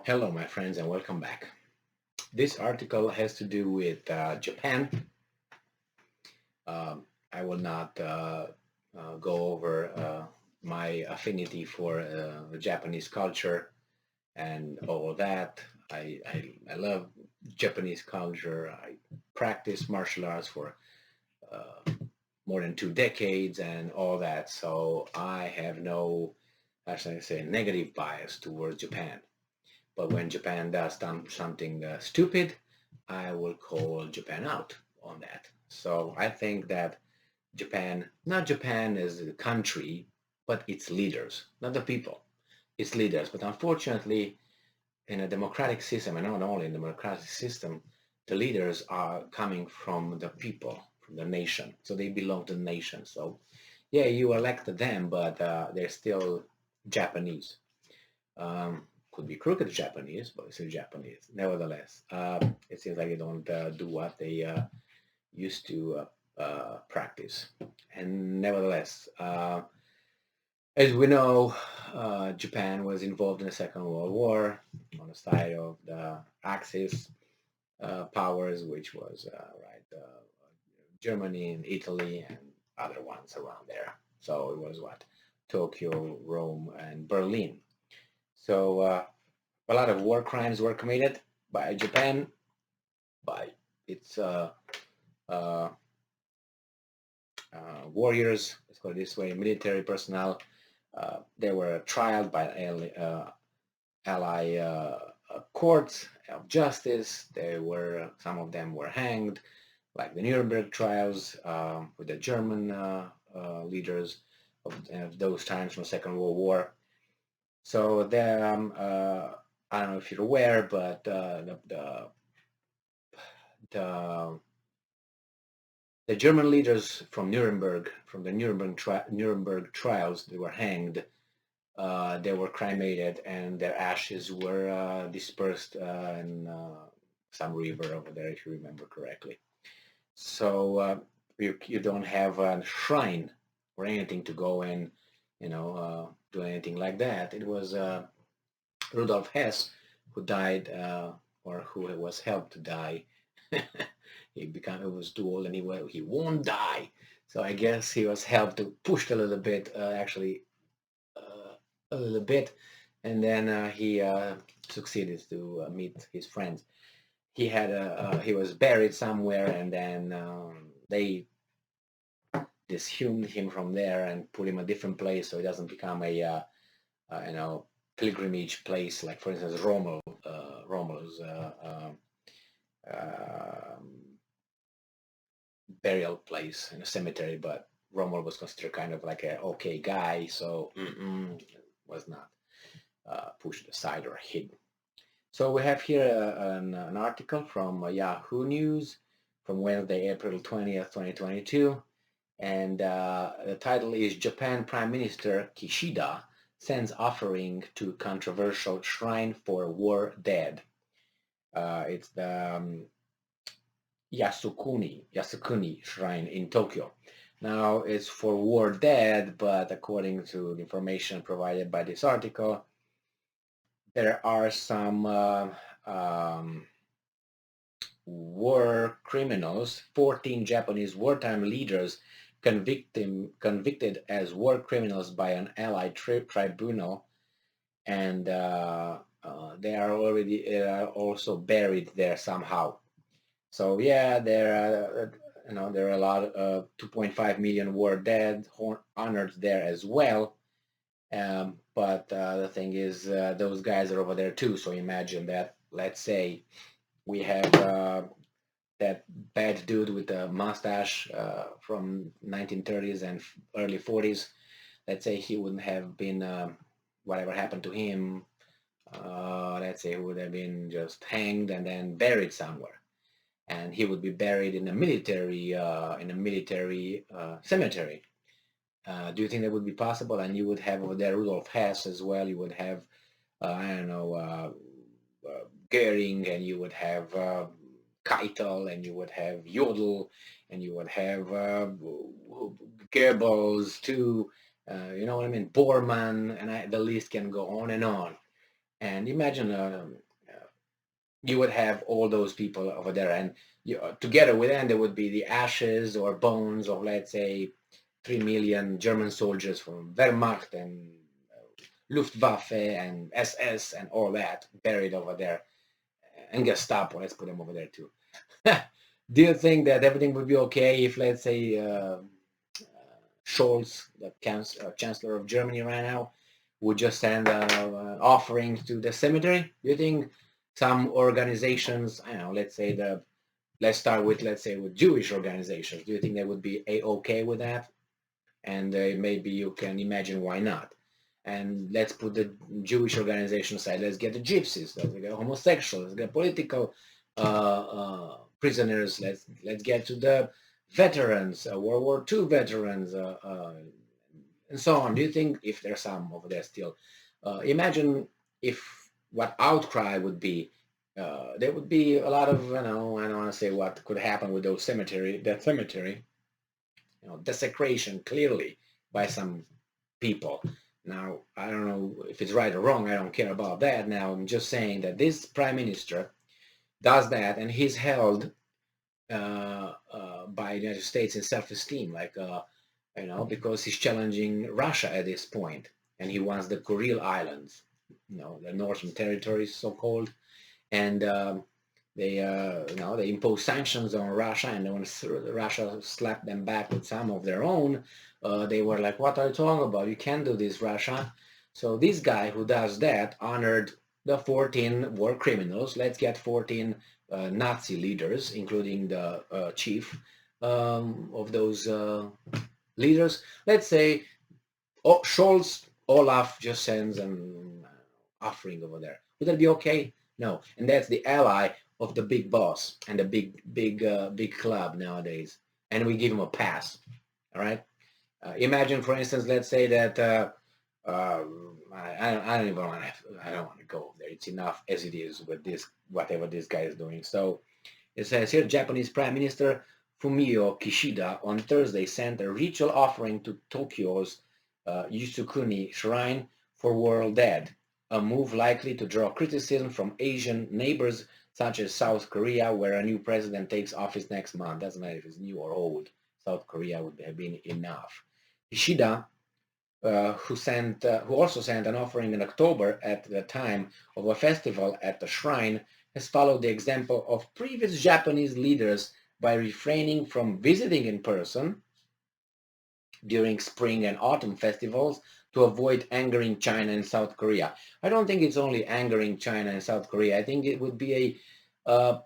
Hello, my friends, and welcome back. This article has to do with Japan. I will not go over my affinity for the Japanese culture and all of that. I love Japanese culture. I practice martial arts for uh, more than 2 decades and all that. So I have no, how should I say, negative bias towards Japan. But when Japan does something stupid, I will call Japan out on that. So I think that Japan, not Japan as a country, but its leaders, not the people, its leaders. But unfortunately, in a democratic system, and not only in a democratic system, the leaders are coming from the people, from the nation. So they belong to the nation. So yeah, you elected them, but they're still Japanese. Could be crooked Japanese, but it's still Japanese. Nevertheless, it seems like they don't do what they used to practice. And nevertheless, as we know, Japan was involved in the Second World War on the side of the Axis powers, which was Germany and Italy and other ones around there. So it was what Tokyo, Rome, and Berlin. So a lot of war crimes were committed by Japan, by its uh, warriors, let's call it this way, military personnel. They were tried by ally courts of justice. They were some of them were hanged, like the Nuremberg trials with the German leaders of those times from the Second World War. So I don't know if you're aware, but the the German leaders from Nuremberg, from the Nuremberg trials, they were hanged. They were cremated, and their ashes were dispersed in some river over there, if you remember correctly. So you don't have a shrine or anything to go and do anything like that. It was Rudolf Hess who died, or who was helped to die. He was too old and he won't die. So I guess he was helped to push a little bit, actually a little bit, and then he succeeded to meet his friends. He was buried somewhere, and then they dishumed him from there and put him a different place so it doesn't become a pilgrimage place, like for instance Romul's burial place in a cemetery, but Rommel was considered kind of like a okay guy, so was not pushed aside or hidden. So we have here an article from Yahoo News from Wednesday, April 20th, 2022, and the title is Japan Prime Minister Kishida sends offering to controversial shrine for war dead. It's the Yasukuni shrine in Tokyo. Now it's for war dead, but according to the information provided by this article, there are some war criminals, 14 Japanese wartime leaders convicted as war criminals by an allied tribunal, and they are already also buried there somehow. So yeah, there are a lot of 2.5 million war dead honored there as well. But the thing is, those guys are over there too. So imagine that. Let's say we have that bad dude with the mustache from 1930s and early 40s. Let's say he wouldn't have been whatever happened to him. Let's say he would have been just hanged and then buried somewhere, and he would be buried in a military cemetery. Do you think that would be possible? And you would have over there Rudolf Hess as well. You would have I don't know Goering, and you would have Keitel, and you would have Jodl, and you would have Goebbels too. You know what I mean? Bormann, and the list can go on and on. And imagine you would have all those people over there, and together with them there would be the ashes or bones of, let's say, 3 million German soldiers from Wehrmacht and Luftwaffe and SS and all that buried over there, and Gestapo. Let's put them over there too. Do you think that everything would be okay if, let's say, Scholz, the Chancellor of Germany right now, would just send offerings to the cemetery? Do you think some organizations, I don't know, let's start with, let's say, with Jewish organizations, do you think they would be okay with that? And maybe you can imagine why not. And let's put the Jewish organization aside. Let's get the gypsies. Let's get homosexuals. Let's get political prisoners. Let's get to the veterans, World War II veterans, and so on. Do you think, if there's some over there still, imagine if what outcry would be? There would be a lot of, I don't want to say what could happen with that cemetery, desecration clearly by some people. Now, I don't know if it's right or wrong. I don't care about that. Now, I'm just saying that this prime minister does that, and he's held by the United States in self-esteem, like because he's challenging Russia at this point, and he wants the Kuril Islands, the Northern Territories, so-called, and they impose sanctions on Russia, and when Russia slapped them back with some of their own, they were like, "What are you talking about? You can't do this, Russia." So this guy who does that honored the 14 war criminals. Let's get 14 Nazi leaders, including the chief of those leaders. Let's say Scholz, Olaf just sends an offering over there. Would that be okay? No. And that's the ally of the big boss and the big club nowadays. And we give him a pass. All right. Imagine, for instance, let's say that I don't even want to. I don't want to go there. It's enough as it is with this, whatever this guy is doing. So it says here, Japanese Prime Minister Fumio Kishida on Thursday sent a ritual offering to Tokyo's Yasukuni Shrine for World Dead, a move likely to draw criticism from Asian neighbors such as South Korea, where a new president takes office next month. Doesn't matter if it's new or old. South Korea would have been enough. Kishida, who also sent an offering in October at the time of a festival at the shrine, has followed the example of previous Japanese leaders by refraining from visiting in person during spring and autumn festivals to avoid angering China and South Korea. I don't think it's only angering China and South Korea. I think it would be I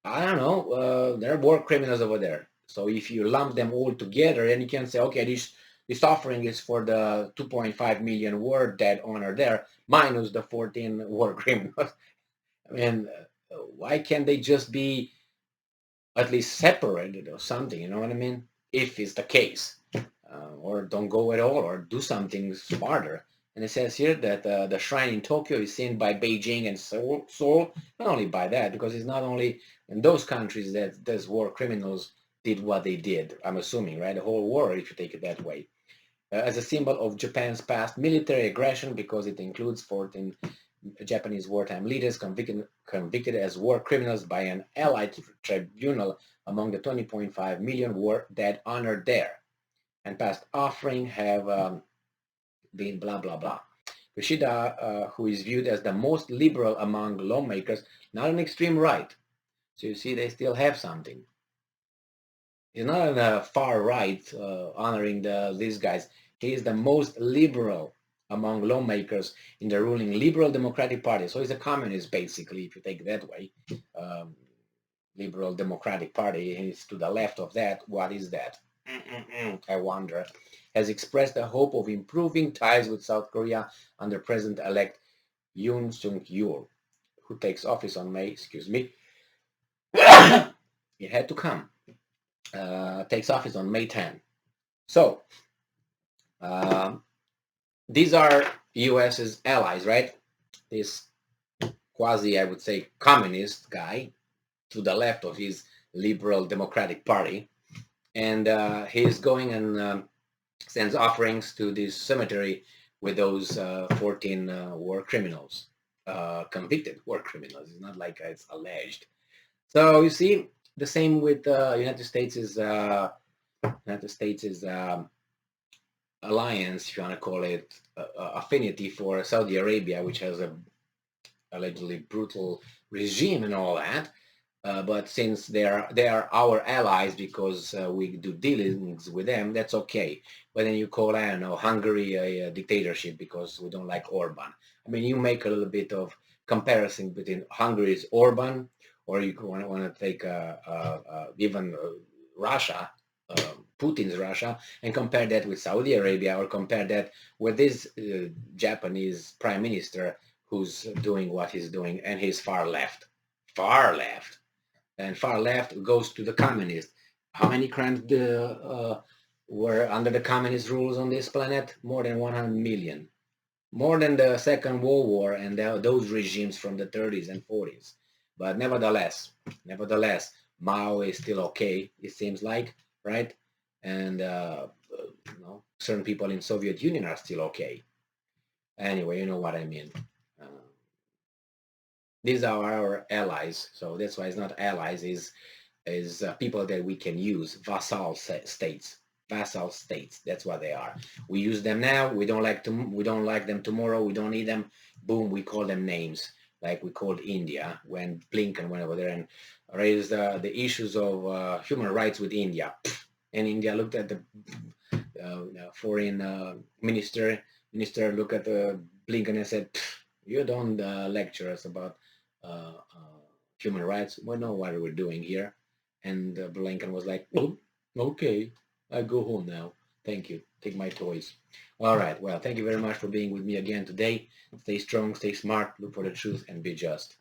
don't know, there are war criminals over there. So if you lump them all together, and you can say, okay, this offering is for the 2.5 million war dead honor there, minus the 14 war criminals. I mean, why can't they just be at least separated or something? You know what I mean? If it's the case, or don't go at all, or do something smarter. And it says here that the shrine in Tokyo is seen by Beijing and Seoul, not only by that, because it's not only in those countries that those war criminals did what they did. I'm assuming, right? The whole war, if you take it that way, as a symbol of Japan's past military aggression, because it includes 14 Japanese wartime leaders convicted as war criminals by an allied tribunal among the 20.5 million war dead honored there. And past offering have been blah, blah, blah. Yoshida, who is viewed as the most liberal among lawmakers, not an extreme right. So you see, they still have something. He's not on the far right honoring these guys. He is the most liberal among lawmakers in the ruling Liberal Democratic Party. So he's a communist, basically, if you take it that way. Liberal Democratic Party is to the left of that. What is that? I wonder. Has expressed the hope of improving ties with South Korea under President-elect Yoon Suk-yeol, who takes office on May, excuse me, it had to come, takes office on May 10. So, these are US's allies, right? This quasi, I would say, communist guy to the left of his Liberal Democratic Party. And he's going and sends offerings to this cemetery with those 14 war criminals. convicted war criminals. It's not like it's alleged. So you see, the same with United States is alliance, if you want to call it, affinity for Saudi Arabia, which has a allegedly brutal regime and all that. But since they are our allies because we do dealings with them, that's okay. But then you call, I don't know, Hungary a dictatorship because we don't like Orban. I mean, you make a little bit of comparison between Hungary's Orban, or you want to take even Russia, Putin's Russia, and compare that with Saudi Arabia, or compare that with this Japanese prime minister who's doing what he's doing, and he's far left, and far left goes to the communist. How many crimes were under the communist rules on this planet? More than 100 million. More than the Second World War and those regimes from the 30s and 40s. But nevertheless, Mao is still okay, it seems like, right? And certain people in Soviet Union are still okay. Anyway, you know what I mean. Uh, these are our allies, so that's why it's not allies. Is people that we can use, states. Vassal states. That's what they are. We use them now. We don't like them. We don't like them tomorrow. We don't need them. Boom. We call them names, like we called India when Blinken went over there and raised the issues of human rights with India. And India looked at the foreign minister looked at the Blinken and said, "You don't lecture us about human rights. We know what we're doing here." And Blinken was like, "Oh, okay, I go home now. Thank you. Take my toys." All right. Well, thank you very much for being with me again today. Stay strong, stay smart, look for the truth, and be just.